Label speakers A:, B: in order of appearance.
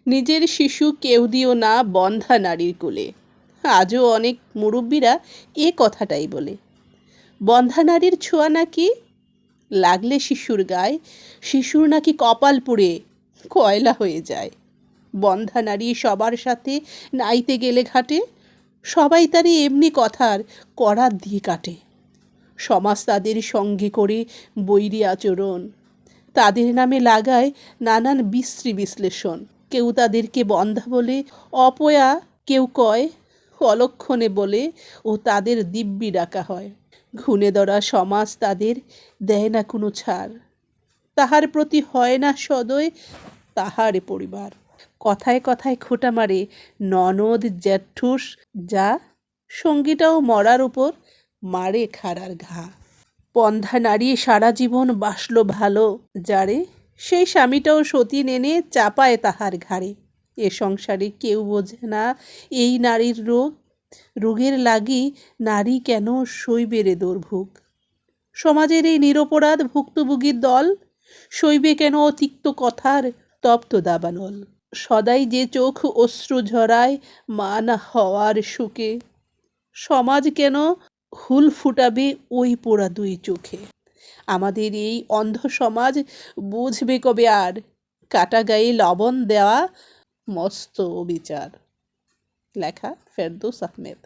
A: নিজের শিশু কেউ দিও না বন্ধ্যা নারীর কোলে। আজও অনেক মুরব্বীরা এ কথাটাই বলে। বন্ধ্যা নারীর ছোঁয়া নাকি লাগলে শিশুর গায়ে শিশুর নাকি কপাল পুড়ে কয়লা হয়ে যায়। বন্ধ্যা নারী সবার সাথে নাইতে গেলে ঘাটে, সবাই তারই এমনি কথার করাত দিয়ে কাটে। সমাজ তাদের সঙ্গে করে বৈরী আচরণ, তাদের নামে লাগায় নানান বিশ্রী বিশ্লেষণ। কেউ তাদেরকে বন্ধ্যা বলে অপয়া, কেউ কয় অলক্ষণে বলে ও তাদের দিব্যি ডাকা হয়। ঘুণে ধরা সমাজ তাদের দেয় না কোনো ছাড়, তাহার প্রতি হয় না সদয় তাহারে পরিবার। কথায় কথায় খোঁটা মারে ননদ জ্যাঠুস, যা সঙ্গীটাও মরার উপর মারে খাড়ার ঘা। বন্ধ্যা নারী সারা জীবন বাসলো ভালো যারে, সেই স্বামীটাও সতীন এনে চাপায় তাহার ঘাড়ে। এ সংসারে কেউ বোঝে না এই নারীর রোগ, রোগের লাগি নারী কেন সইবে রে দুর্ভোগ। সমাজের এই নিরপরাধ ভুক্তভোগীর দল সইবে কেন তিক্ত কথার তপ্ত দাবানল। সদাই যে চোখ অশ্রু ঝরায় মা না হওয়ার শোকে, সমাজ কেন হুল ফুটাবে ওই পোড়া দুই চোখে। আমাদের এই অন্ধ সমাজ বুঝবে কবে আর কাটা গায়ে লবণ দেওয়া মস্ত বিচার। লেখা ফেরদৌস আহমেদ।